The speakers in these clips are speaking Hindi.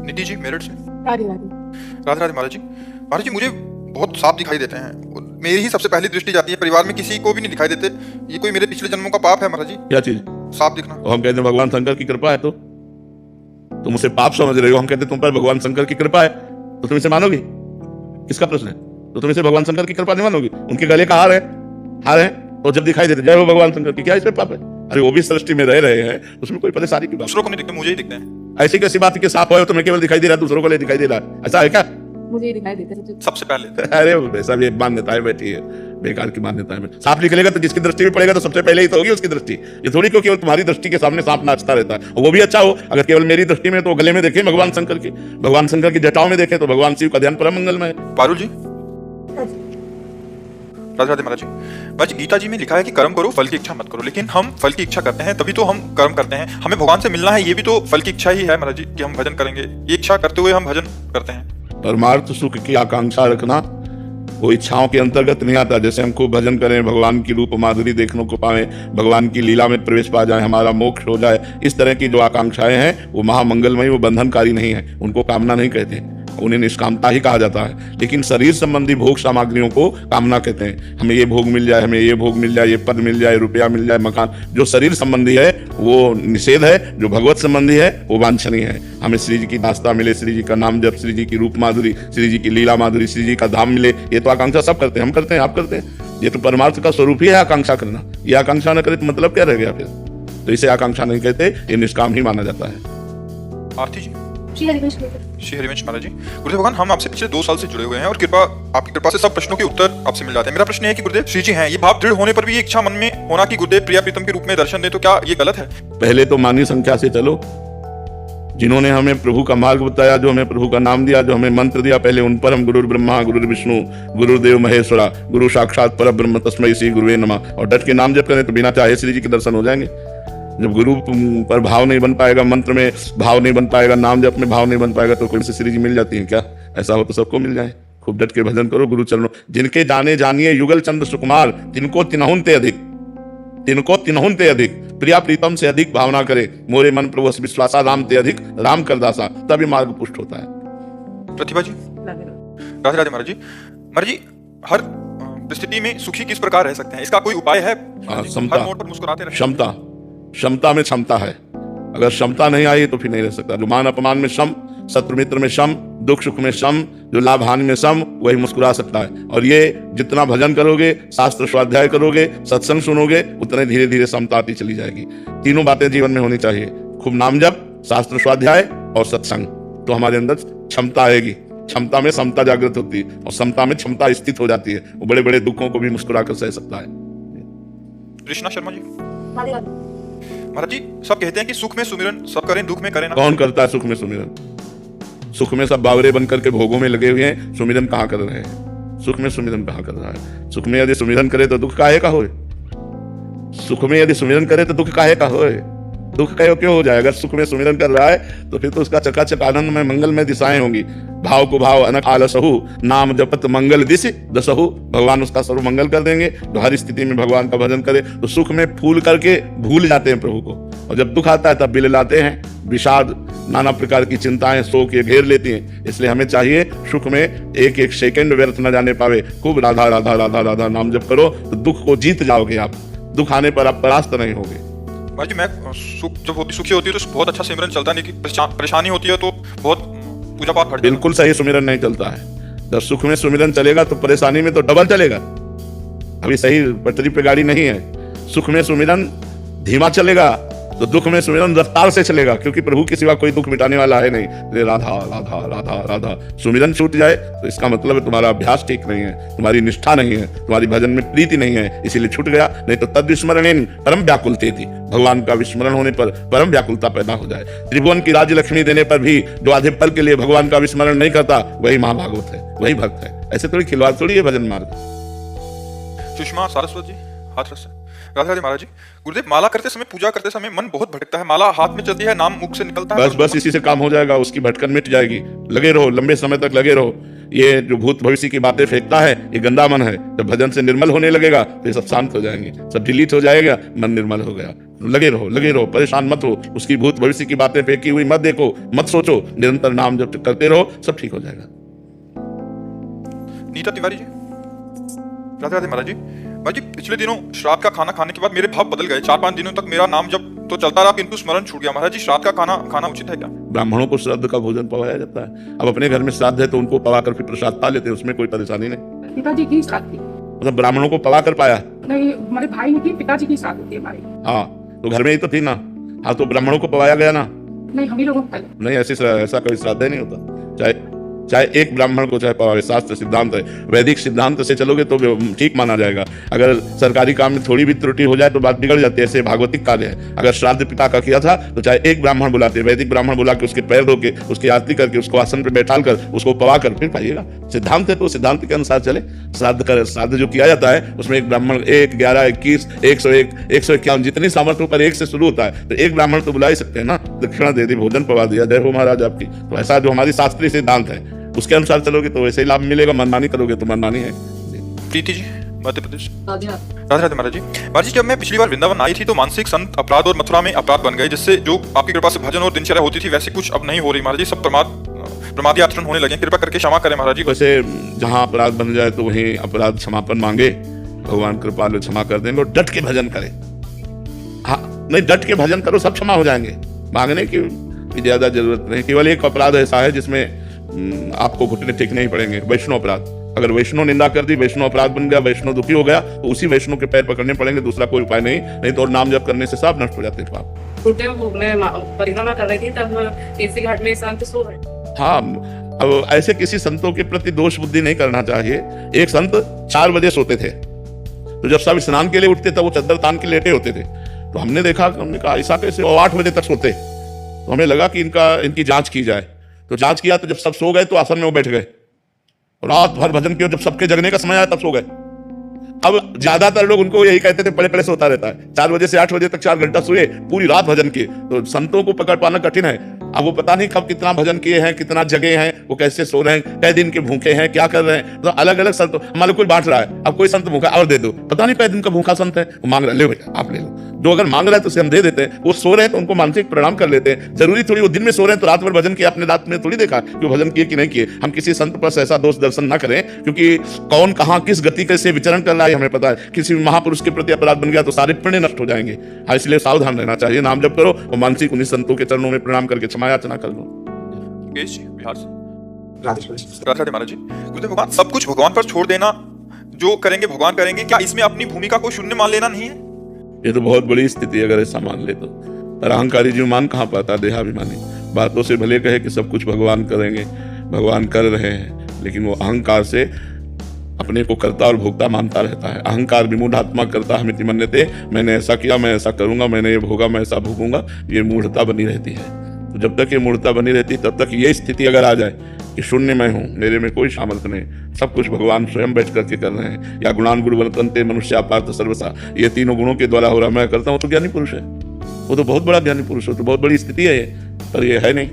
निधि जी मेरठ से। राधे राधे। राधे राधे महाराज जी। महाराज जी मुझे बहुत सांप दिखाई देते हैं, मेरी ही सबसे पहली दृष्टि जाती है, परिवार में किसी को भी नहीं दिखाई देते। ये कोई मेरे पिछले जन्मों का पाप है महाराज जी? क्या चीज? सांप दिखना। और हम कहते हैं भगवान शंकर की कृपा है, तो तुम उसे पाप समझ रहे हो। हम कहते हैं तुम पर भगवान शंकर की कृपा है, तो तुम इसे मानोगे? किसका प्रश्न है? तो तुम इसे भगवान शंकर की कृपा नहीं मानोगे? उनके गले का हार है तो जब दिखाई देते जय हो भगवान शंकर की, क्या इसमें पाप है? अरे वो भी सृष्टि में रह रहे हैं, उसमें कोई परेशानी की बात? दूसरों को नहीं दिखते, मुझे ही दिखते हैं। ऐसी कैसी बात है कि सांप हो तुम्हें केवल दिखाई दे रहा है, दूसरों को नहीं दिखाई दे रहा है? ऐसा है क्या? मुझे ही दिखाई देते हैं सबसे पहले। अरे वैसा भी मान्यताएं बैठी है, बेकार की मान्यताएं में। सांप निकलेगा तो जिसकी दृष्टि में पड़ेगा तो सबसे पहले ही तो होगी उसकी दृष्टि। ये थोड़ी क्यों केवल तुम्हारी दृष्टि के सामने सांप नाचता रहता है, वो भी अच्छा हो। अगर केवल मेरी दृष्टि में तो गले में देखें भगवान शंकर की जटाओं में देखें तो भगवान शिव का ध्यान परम मंगलमय है। पारुल जी। राधे राधे महाराज जी। महाराज जी गीता जी में लिखा है कि कर्म करो फल की इच्छा मत करो, लेकिन हम फल की इच्छा करते हैं तभी तो हम कर्म करते हैं। हमें भगवान से मिलना है, ये भी तो फल की इच्छा ही है महाराज जी कि हम भजन करेंगे। ये इच्छा करते हुए हम भजन करते हैं। परमार्थ सुख की आकांक्षा रखना वो इच्छाओं के अंतर्गत नहीं आता। जैसे हम खूब भजन करें, भगवान की रूप माधुरी देखने को पाए, भगवान की लीला में प्रवेश पा जाए, हमारा मोक्ष हो जाए, इस तरह की जो आकांक्षाएं हैं वो महामंगलमयी, वो बंधनकारी नहीं है, उनको कामना नहीं कहते, उन्हें निष्कामता ही कहा जाता है। लेकिन शरीर संबंधी भोग सामग्रियों को कामना कहते हैं। हमें ये भोग मिल जाए, हमें ये भोग मिल जाए, ये पद मिल जाए, रुपया मिल जाए, मकान, जो शरीर संबंधी है वो निषेध है, जो भगवत संबंधी है वो वांछनीय है। हमें श्री जी की दास्ता मिले, श्री जी का नाम जप, श्री जी की रूप माधुरी, श्री जी की लीला माधुरी, श्री जी का धाम मिले, ये तो आकांक्षा सब करते हैं, हम करते हैं, आप करते हैं। ये तो परमार्थ का स्वरूप ही है आकांक्षा करना। ये आकांक्षा न करे तो मतलब क्या रह गया फिर? तो इसे आकांक्षा नहीं कहते, ये निष्काम ही माना जाता है। आरती जी। श्री हरिवंश महाराज जी। गुरुदेव भगवान, हम आपसे पिछले 2 साल से जुड़े हुए हैं और आपकी कृपा से सब प्रश्नों के उत्तर आपसे मिल जाते हैं। मेरा प्रश्न है कि गुरुदेव श्री जी हैं, ये भाव दृढ़ होने पर भी ये इच्छा मन में होना कि गुरुदेव प्रिया प्रीतम के रूप में दर्शन दे, तो क्या ये गलत है? पहले तो मानी संख्या से चलो। जिन्होंने हमें प्रभु का मार्ग बताया, जो हमें प्रभु का नाम दिया, जो हमें मंत्र दिया, पहले उन पर हम गुरु ब्रह्मा गुरु विष्णु गुरुदेव महेश्वरा गुरु साक्षात पर ब्रह्म तस्मै श्री गुरुवे नमः और डट के नाम जप करें तो बिना चाहे श्री जी के दर्शन हो जाएंगे। जब गुरु पर भाव नहीं बन पाएगा, मंत्र में भाव नहीं बन पाएगा, नाम जप में भाव नहीं बन पाएगा, तो कोई से श्री जी मिल जाती है क्या? ऐसा हो तो सबको मिल जाए। खूब डट के भजन करो गुरु चरणों। जिनके जाने जानिए युगल चंद्र सुकुमार, तिनको तिनहुन ते अधिक प्रिया प्रीतम से अधिक भावना करे, मोरे मन प्रभु विश्वासा राम ते अधिक राम कर दासा, तभी मार्ग पुष्ट होता है। प्रतिभा जी। राधे राधे महाराज जी। महाराज जी, हर परिस्थिति में सुखी किस प्रकार रह सकते हैं, इसका कोई उपाय है? क्षमता, मोड़ पर मुस्कुराते रहें। क्षमता में क्षमता है। अगर क्षमता नहीं आई तो फिर नहीं रह सकता। जो मान अपमान में सम, शत्रु मित्र में सम, दुख सुख में सम, जो लाभ हानि में सम, वही मुस्कुरा सकता है। और ये जितना भजन करोगे, शास्त्र स्वाध्याय करोगे, सत्संग सुनोगे, उतने धीरे धीरे समता आती चली जाएगी। तीनों बातें जीवन में होनी चाहिए, खूब नाम जप, शास्त्र स्वाध्याय और सत्संग, तो हमारे अंदर क्षमता आएगी। क्षमता में समता जागृत होती है और समता में क्षमता स्थित हो जाती है। वो बड़े बड़े दुखों को भी मुस्कुरा कर सह सकता है। कृष्णा शर्मा जी। महाराज जी, सब कहते हैं कि सुख में सुमिरन सब करें, दुख में करें ना। कौन करता है सुख में सुमिरन? सुख में सब बावरे बन करके भोगों में लगे हुए हैं, सुमिरन कहाँ कर रहे हैं? सुख में सुमिरन कहाँ कर रहा है? सुख में यदि सुमिरन करे तो दुख काहे का होए? सुख में यदि सुमिरन करे तो दुख काहे का होए? दुख क्यों हो जाएगा? सुख में सुमिरन कर रहा है तो फिर तो उसका चकाचक आनंद में मंगल में दिशाएं होंगी। भाव को भाव अनक आलसहु, नाम जपत मंगल दिश दसहु, भगवान उसका सर्व मंगल कर देंगे। तो हर स्थिति में भगवान का भजन करे तो सुख में फूल करके भूल जाते हैं प्रभु को, और जब दुख आता है तब बिललाते हैं। विषाद, नाना प्रकार की चिंताएं शोक ये घेर लेती हैं। इसलिए हमें चाहिए सुख में एक एक सेकंड व्यर्थ न जाने पावे। खूब राधा राधा राधा राधा नाम जप करो तो दुख को जीत जाओगे आप। दुख आने पर आप परास्त नहीं होगे। भाई मैं सुखी होती है तो बहुत अच्छा सिमरन चलता है, लेकिन परेशानी होती है तो बहुत पूजा पाठ घट। बिल्कुल सही सुमिरन नहीं चलता है। जब सुख में सुमिरन चलेगा तो परेशानी में तो डबल चलेगा। अभी सही पटरी पे गाड़ी नहीं है। सुख में सुमिरन धीमा चलेगा तो दुख में सुमिरन रफ्तार से चलेगा, क्योंकि प्रभु के सिवा कोई दुख मिटाने वाला है नहीं। राधा राधा राधा राधा सुमिरन छूट जाए तो इसका मतलब है तुम्हारा अभ्यास ठीक नहीं है, तुम्हारी निष्ठा नहीं है, तुम्हारी भजन में प्रीति नहीं है, इसीलिए छूट गया। नहीं तो तद विस्मरणेन परम व्याकुलते थी, भगवान का विस्मरण होने पर परम व्याकुलता पैदा हो जाए। त्रिभुवन की राज्य लक्ष्मी देने पर भी जो आधे पल के लिए भगवान का विस्मरण नहीं करता वही महाभागवत है, वही भक्त है। ऐसे थोड़ी खिलवाड़ थोड़ी है भजन मार्ग। सुषमा सारस्वत जी, हाथ रस। राधे राधे महाराज जी। गुरुदेव, माला करते समय, पूजा करते समय मन बहुत भटकता है, माला हाथ में चलती है, नाम मुख से निकलता है। बस इसी से काम हो जाएगा, उसकी भटकन मिट जाएगी। लगे रहो, लंबे समय तक लगे रहो। ये जो भूत भविष्य की बातें फेंकता है ये गंदा मन है। जब भजन से निर्मल होने लगेगा तो ये सब शांत हो जाएंगे, सब डिलीट हो जाएगा, मन निर्मल हो गया। लगे रहो, परेशान मत हो, उसकी भूत भविष्य की बातें फेंकी हुई मत देखो, मत सोचो, निरंतर नाम जब करते रहो सब ठीक हो जाएगा। नीता तिवारी जी, राधे राधे महाराज जी। महाराज जी, पिछले दिनों श्राद्ध का खाना खाने के बाद मेरे भाव बदल गए। 4-5 दिनों तक मेरा नाम जब तो चलता रहा, किंतु स्मरण छूट गया। महाराज जी, श्राद्ध का खाना खाना उचित है क्या? ब्राह्मणों को श्राद्ध का भोजन पवाया जाता है। अब अपने घर में श्राद्ध है तो उनको पवा कर फिर प्रसाद पा लेते हैं, उसमें कोई परेशानी नहीं। पिताजी की श्राद्ध थी। मतलब ब्राह्मणों को पवा कर पाया? नहीं, हमारे भाई की पिताजी की श्राद्ध होती है हमारी। हाँ, तो घर में ही तो थी ना। हाँ, तो ब्राह्मणों को पवाया गया ना? नहीं, हम ही लोगों को नहीं, ऐसा कोई श्राद्ध नहीं होता। चाहे एक ब्राह्मण को चाहे पवावे, शास्त्र सिद्धांत है। वैदिक सिद्धांत से चलोगे तो ठीक माना जाएगा। अगर सरकारी काम में थोड़ी भी त्रुटि हो जाए तो बात बिगड़ जाती है। ऐसे भागवतिक कार्य है। अगर श्राद्ध पिता का किया था तो चाहे एक ब्राह्मण बुलाते, वैदिक ब्राह्मण बुला के उसके पैर धो के उसकी आरती करके उसको आसन पर बैठा कर उसको पवा कर फिर पाइएगा। सिद्धांत है तो सिद्धांत के अनुसार चले। श्राद्ध जो किया जाता है उसमें एक ब्राह्मण 1, 11, 21, 101, 151 जितनी सामर्थ्य पर 1 से शुरू होता है, तो एक ब्राह्मण तो बुला ही सकते हैं ना। दक्षिणा दे दी, भोजन पवा दिया, जय हो महाराज आपकी। तो ऐसा जो हमारी शास्त्रीय सिद्धांत है उसके अनुसार चलोगे तो वैसे ही लाभ मिलेगा। मनमानी करोगे तो मनमानी है। प्रीति जी, मध्य प्रदेश। राधे राधे महाराज जी। महाराज जी, जब मैं पिछली बार वृंदावन आई थी तो मानसिक संत अपराध और मथुरा में अपराध बन गए, जिससे जो आपकी कृपा से भजन और दिनचर्या होती थी वैसे कुछ अब नहीं हो रही। महाराज जी, सब प्रमादी आचरण होने लगे, कृपा करके क्षमा करें महाराज जी। वैसे जहाँ अपराध बन जाए तो वहीं अपराध क्षमापन मांगे, भगवान कृपालु क्षमा कर देंगे। और डट के भजन करें। हाँ, नहीं, डट के भजन करो, सब क्षमा हो जाएंगे। मांगने की ज्यादा जरूरत नहीं। केवल एक अपराध ऐसा है जिसमें आपको घुटने टेकने ही पड़ेंगे, वैष्णव अपराध। अगर वैष्णव निंदा कर दी, वैष्णव अपराध बन गया, वैष्णव दुखी हो गया तो उसी वैष्णव के पैर पकड़ने पड़ेंगे, दूसरा कोई उपाय नहीं तो और नाम जप करने से सब नष्ट हो जाते हैं पाप। मैं परिक्रमा कर रही थी तब तीसरी घाट में संत सो गए। हाँ, अब ऐसे किसी संतों के प्रति दोष बुद्धि नहीं करना चाहिए। एक संत 4 बजे सोते थे, तो जब सब स्नान के लिए उठते तब वो चद्दर तान के लेटे होते थे। तो हमने कहा ऐसा कैसे? वो 8 बजे तक सोते। तो हमें लगा कि इनकी जांच की जाए। तो जांच किया तो जब सब सो गए तो आसन में वो बैठ गए, रात भर भजन किया। जब सबके जगने का समय आया तब सो गए। अब ज्यादातर लोग उनको यही कहते थे, पड़े सोता रहता है। 4 बजे से 8 बजे तक 4 घंटा सोए, पूरी रात भजन किए। तो संतों को पकड़ पाना कठिन है। अब वो पता नहीं कब कितना भजन किए हैं, कितना जगे हैं, वो कैसे सो रहे हैं, कै दिन के भूखे हैं, क्या कर रहे हैं। तो अलग अलग संत, हमारे कोई बांट रहा है। अब कोई संत भूखा और दे दो, पता नहीं कै दिन का भूखा संत है, वो मांग रहा है, ले भैया आप ले लो। जो अगर मांग रहा है तो उसे हम दे देते हैं। वो सो रहे हैं तो उनको मानसिक प्रणाम कर लेते हैं। जरूरी थोड़ी वो दिन में सो रहे हैं तो रात भर भजन किया, अपने रात में थोड़ी देखा कि वो भजन किए कि नहीं किए। हम किसी संत पर ऐसा दोष दर्शन न करें, क्योंकि कौन कहाँ किस गति कैसे विचरण कर रहा है हमें पता है। किसी महापुरुष के प्रति अपराध बन गया तो सारे पुण्य नष्ट हो जाएंगे। इसलिए सावधान रहना चाहिए। नाम जप करो और मानसिक उन्हीं संतों के चरणों में प्रणाम करके क्षमा याचना कर लो। बिहार से राधे महाराज जी। गुरुदेव भगवान, सब कुछ भगवान पर छोड़ देना, जो करेंगे भगवान करेंगे, क्या इसमें अपनी भूमिका को शून्य मान लेना नहीं है? ये तो बहुत बड़ी स्थिति अगर ऐसा मान ले तो। पर अहंकारी जीव मान कहाँ पाता, देहाभिमानी। बातों से भले कहे कि सब कुछ भगवान करेंगे, भगवान कर रहे हैं, लेकिन वो अहंकार से अपने को कर्ता और भोक्ता मानता रहता है। अहंकार विमूढ़ात्मा करता हमिति मन्यते, मैंने ऐसा किया, मैं ऐसा करूंगा, मैंने ये भोगा, मैं ऐसा भोगूंगा। ये मूढ़ता बनी रहती है। तो जब तक ये मूढ़ता बनी रहती तब तक ये स्थिति अगर आ जाए कि शून्य मैं हूँ, मेरे में कोई सामर्थ्य नहीं, सब कुछ भगवान स्वयं बैठ करके कर रहे हैं, या गुणान गुण वर्तन्ते मनुष्य पार्थ सर्वसा, ये तीनों गुणों के द्वारा हो रहा मैं करता हूँ, तो ज्ञानी पुरुष है। वो तो बहुत बड़ा ज्ञानी पुरुष है, तो बहुत बड़ी स्थिति है ये। पर ये है नहीं,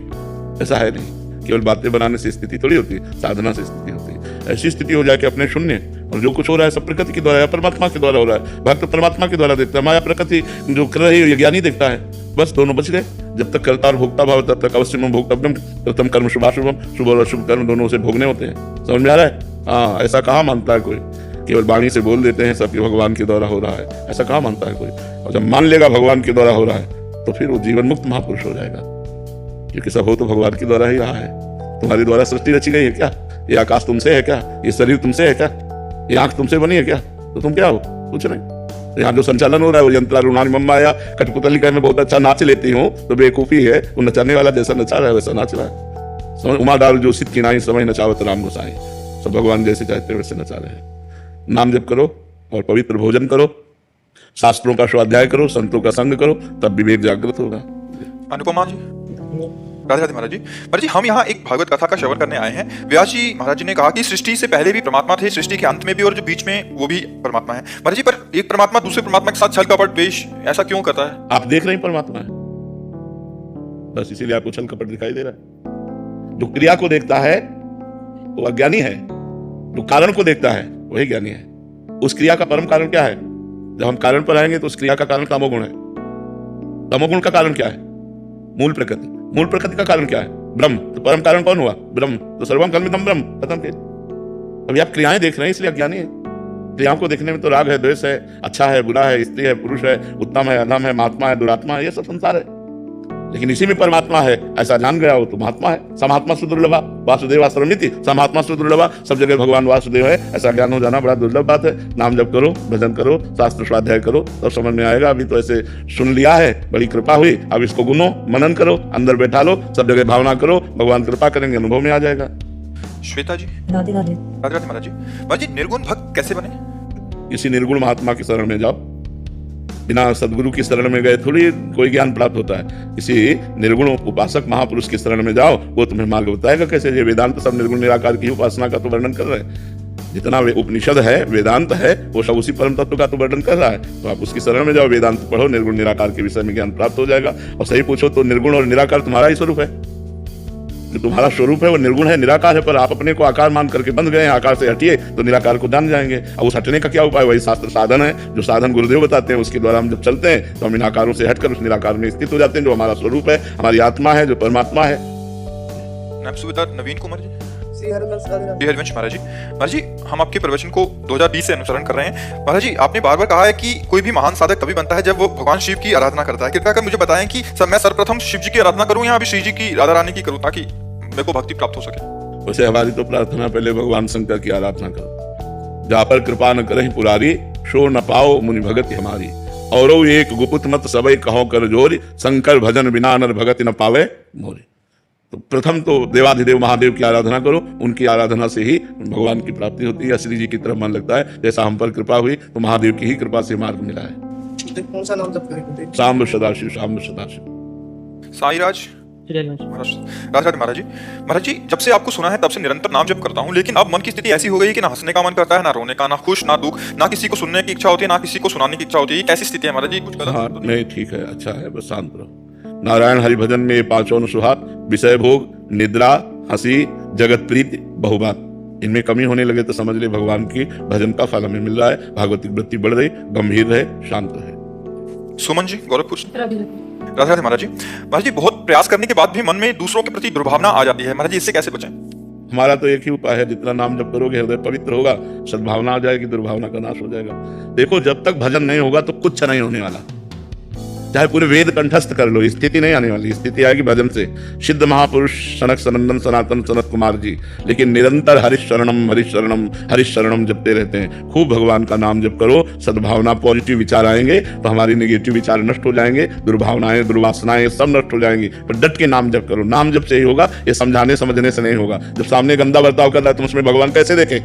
ऐसा है नहीं। केवल बातें बनाने से स्थिति थोड़ी होती है, साधना से स्थिति होती है। ऐसी स्थिति हो जाए कि अपने शून्य, और जो कुछ हो रहा है सब प्रकृति के द्वारा या परमात्मा के द्वारा हो रहा है। भक्त परमात्मा के द्वारा देखता है, माया प्रकृति जो कर रही है ज्ञानी देखता है। बस दोनों बच गए। जब तक कर्ता और भोक्ता भाव तब तक अवश्य में भोक्तव्यम, प्रथम कर्म शुभाशुभम, शुभ और अशुभ कर्म दोनों से भोगने होते हैं। समझ में आ रहा है? हाँ, ऐसा कहाँ मानता है कोई। केवल वाणी से बोल देते हैं सबके भगवान के द्वारा हो रहा है, ऐसा कहाँ मानता है कोई। और जब मान लेगा भगवान के द्वारा हो रहा है तो फिर वो जीवन मुक्त महापुरुष हो जाएगा, क्योंकि सब हो तो भगवान के द्वारा ही रहा है। तुम्हारे द्वारा सृष्टि रची गई है क्या? ये आकाश तुमसे है क्या? ये शरीर तुमसे है क्या? ये आंख तुमसे बनी है क्या? तो तुम क्या हो? कुछ नहीं। यहाँ जो संचालन हो रहा है वो यंत्रारूणानि मम माया, कठपुतली का मैं बहुत अच्छा नाच लेती हूँ तो बेवकूफी है। वो नचाने वाला जैसा नचा रहा है वैसा नाच रहा है। समझ, उमा डाल जो सिद्ध की नाई, समय नचावत राम गोसाई। सब भगवान जैसे चाहते वैसे नचा रहे हैं। नाम जप करो और पवित्र भोजन करो, शास्त्रों का स्वाध्याय करो, संतों का संग करो, तब विवेक जागृत होगा। अनुपमा जी, राधे राधे महाराज जी। महाराज जी, हम यहाँ एक भागवत कथा का श्रवण करने आए हैं। व्यास जी महाराज जी ने कहा कि सृष्टि से पहले भी परमात्मा थे, सृष्टि के अंत में भी, और जो बीच में वो भी परमात्मा है। महाराज जी, पर एक परमात्मा दूसरे परमात्मा के साथ छल कपट द्वेष ऐसा क्यों करता है? आप देख रहे हैं परमात्मा है, बस इसीलिए आपको छल कपट दिखाई दे रहा है। जो क्रिया को देखता है वो अज्ञानी है। जो कारण को देखता है वही ज्ञानी है। उस क्रिया का परम कारण क्या है? जब हम कारण पर आएंगे तो उस क्रिया का कारण तमोगुण है। तमोगुण का कारण क्या है? मूल प्रकृति। मूल प्रकृति का कारण क्या है? ब्रह्म। तो परम कारण कौन हुआ? ब्रह्म। तो सर्वम कल्मिदम ब्रह्म, खत्म के। अभी आप क्रियाएं देख रहे हैं इसलिए अज्ञानी है। क्रियाओं को देखने में तो राग है, द्वेष है, अच्छा है, बुरा है, स्त्री है, पुरुष है, उत्तम है, अधम है, महात्मा है, दुरात्मा है, ये सब संसार है। लेकिन इसी में परमात्मा है ऐसा जान गया हो तो महात्मा है। समात्मा सुदुर्लभा वासुदेवा सर्वमिति, समात्मा सुदुर्लभा, सब जगह भगवान वासुदेव है ऐसा ज्ञान हो जाना बड़ा दुर्लभ बात है। नाम जप करो, भजन करो, शास्त्र स्वाध्याय करो, तब समझ में आएगा। अभी तो ऐसे सुन लिया है, बड़ी कृपा हुई, अब इसको गुनो, मनन करो, अंदर बैठा लो, सब जगह भावना करो, भगवान कृपा करेंगे, अनुभव में आ जाएगा। श्वेता जी, राधे राधे। राधे राधे महाराज जी। महाराज जी, निर्गुण भक्त कैसे बने? किसी निर्गुण महात्मा की शरण में जाओ। बिना सदगुरु की शरण में गए थोड़ी कोई ज्ञान प्राप्त होता है। किसी निर्गुण उपासक महापुरुष की शरण में जाओ, वो तुम्हें मार्ग बताएगा कैसे। ये वेदांत सब निर्गुण निराकार की उपासना का तो वर्णन कर रहे हैं। जितना उपनिषद है, वेदांत है, वो सब उसी परम तत्व का तो वर्णन कर रहा है। तो आप उसकी शरण में जाओ, वेदांत पढ़ो, निर्गुण निराकार के विषय में ज्ञान प्राप्त हो जाएगा। और सही पूछो तो निर्गुण और निराकार तुम्हारा ही स्वरूप है। जो तुम्हारा स्वरूप है वो निर्गुण है, निराकार है, पर आप अपने को आकार मान करके बंध गए हैं। आकार से हटिए तो निराकार को जान जाएंगे। अब उस हटने का क्या उपाय? वही शास्त्र साधन है, जो साधन गुरुदेव बताते हैं, उसके द्वारा हम जब चलते हैं तो हम इन आकारों से हटकर उस निराकार में स्थित हो जाते हैं, जो हमारा स्वरूप है, हमारी आत्मा है, जो परमात्मा है। नाम सुबेदार नवीन कुमार जी। जी हरिवंश महाराज जी। महाराज जी, हम आपके प्रवचन को 2020 से अनुसरण कर रहे हैं। महाराज जी, आपने बार बार कहा है कि कोई भी महान साधक तभी बनता है जब वो भगवान शिव की आराधना करता है। कृपया कर मुझे बताएं कि मैं सर्वप्रथम शिव जी की आराधना करूं या अभी श्री जी की राधा रानी की करूं, ताकि मेरे को भक्ति प्राप्त हो सके। वैसे हमारी तो प्रार्थना पहले भगवान शंकर की आराधना करो। जा पर कृपा न करहि पुरारी, शो न पाओ मुनि भगति हमारी। और एक गुपुत मत सबई कहो कर जोरी, शंकर भजन बिना नर भगति न पावे मोरी। तो प्रथम तो देवाधिदेव महादेव की आराधना करो। उनकी आराधना से ही भगवान की प्राप्ति होती है। श्री जी की तरफ मन लगता है। जैसा हम पर कृपा हुई तो महादेव की ही कृपा से मार्ग मिला है। कौन सा नाम जप करें? सांब सदाशिव, सांब सदाशिव। साईराज महाराज। राधे राधे महाराज जी। महाराज जी, जब से आपको सुना है तब से निरंतर नाम जप करता हूँ, लेकिन अब मन की स्थिति ऐसी हो गई कि ना हंसने का मन करता है, ना रोने का, ना खुश, ना दुख, ना किसी को सुनने की इच्छा होती है, ना किसी को सुनाने की इच्छा होती है। कैसी स्थिति है महाराज जी? कुछ गलत हाँ, तो नहीं? नहीं, ठीक है, अच्छा है, बस शांत रहो। नारायण हरि भजन में पांचों सुहाग, विषय भोग, निद्रा, हंसी, जगत प्रीति, बहुबात, इनमें कमी होने लगे तो समझ ले भगवान की भजन का फल हमें मिल रहा है। भागवतिक वृत्ति बढ़ रही, गंभीर रहे, शांत रहे। सुमन जी, गोरखपुर से। राधे राधे महाराज जी। महाराज जी, बहुत प्रयास करने के बाद भी मन में दूसरों के प्रति दुर्भावना आ जाती है। महाराज जी, इससे कैसे बचें? हमारा तो एक ही उपाय है, जितना नाम जप करोगे हृदय पवित्र होगा, सद्भावना आ जाएगी, दुर्भावना का नाश हो जाएगा। देखो, जब तक भजन नहीं होगा तो कुछ नहीं होने वाला। चाहे पूरे वेद कंठस्थ कर लो, स्थिति नहीं आने वाली। स्थिति आएगी भजन से। सिद्ध महापुरुष सनक सनंदन सनातन सनत कुमार जी लेकिन निरंतर हरिशरणम हरिशरणम हरिशरणम जपते रहते हैं। खूब भगवान का नाम जप करो, सद्भावना, पॉजिटिव विचार आएंगे तो हमारी नेगेटिव विचार नष्ट हो जाएंगे, दुर्भावनाएं, दुर्वासनाएं सब नष्ट हो जाएंगी। पर डट के नाम जप करो। नाम जप से ही होगा, ये समझाने समझने से नहीं होगा। जब सामने गंदा बर्ताव कर रहा है तुम उसमें भगवान कैसे देखें?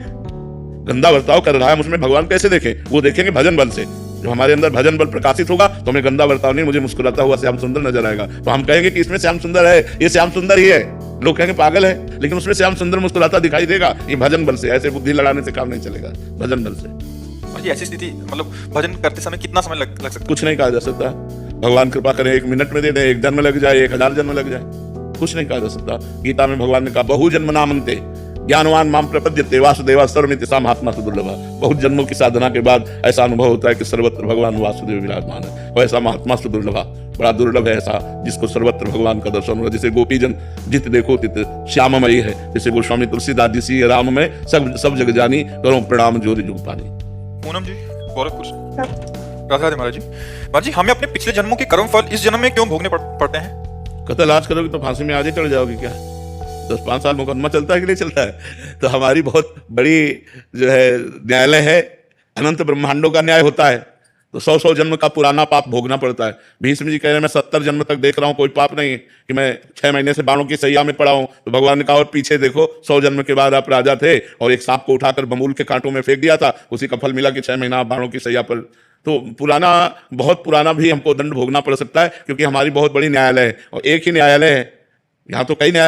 गंदा बर्ताव कर रहा है उसमें भगवान कैसे देखें? वो देखेंगे भजन बल से। जो हमारे अंदर भजन बल प्रकाशित होगा तो हमें गंदा बर्ताव नहीं, मुझे मुस्कुराता हुआ श्याम सुंदर नजर आएगा। तो हम कहेंगे कि इसमें श्याम सुंदर है, ये श्याम सुंदर ही है। लोग कहेंगे पागल है, लेकिन उसमें श्याम सुंदर मुस्कुराता दिखाई देगा। ये भजन बल से, ऐसे बुद्धि लड़ाने से काम नहीं चलेगा, भजन बल से। ऐसी स्थिति मतलब भजन करते समय कितना समय लग सकता है? कुछ नहीं कहा जा सकता। भगवान कृपा करें 1 मिनट में दे दे, 1 जन्म लग जाए, 1000 जन्म लग जाए, कुछ नहीं कहा जा सकता। गीता में भगवान ने कहा बहु जन्म नामन्ते ज्ञानवान माम प्रपद्यते वासुदेवा सर्वमिति सा महात्मा सुदुर्लभा। बहुत जन्मों की साधना के बाद ऐसा अनुभव होता है कि सर्वत्र भगवान वासुदेव विराजमान है। वैसा महात्मा सुदुर्लभा, बड़ा दुर्लभ है ऐसा जिसको सर्वत्र भगवान का दर्शन हुआ। जैसे गोपीजन जित देखो तित श्याममयी है, जैसे गोस्वामी तुलसीदास जी सी राम में सब जग जानी, करो प्रणाम जोरी जुग पानी। पूनम जी, गोरखपुर से। राधे राधे महाराज जी। महाराज जी, हमें अपने पिछले जन्मों के कर्म फल इस जन्म में क्यों भोगने पड़ते हैं? कतल आज करोगे तो फांसी में आज ही चढ़ जाओगे क्या? 10-5 साल मुकदमा चलता है कि नहीं चलता है? तो हमारी बहुत बड़ी जो है न्यायालय है, अनंत ब्रह्मांडों का न्याय होता है। तो 100 जन्म का पुराना पाप भोगना पड़ता है। भीष्म जी कह रहे हैं मैं 70 जन्म तक देख रहा हूँ, कोई पाप नहीं है कि मैं 6 महीने से बाणों की सैया में पड़ा हूँ। तो भगवान ने कहा और पीछे देखो, 100 जन्म के बाद आप राजा थे और एक सांप को उठाकर बमूल के कांटों में फेंक दिया था, उसी का फल मिला कि 6 महीना बाणों की सैया पर। तो पुराना, बहुत पुराना भी हमको दंड भोगना पड़ सकता है, क्योंकि हमारी बहुत बड़ी न्यायालय है। और एक ही न्यायालय है, यहाँ तो कई न्यायालय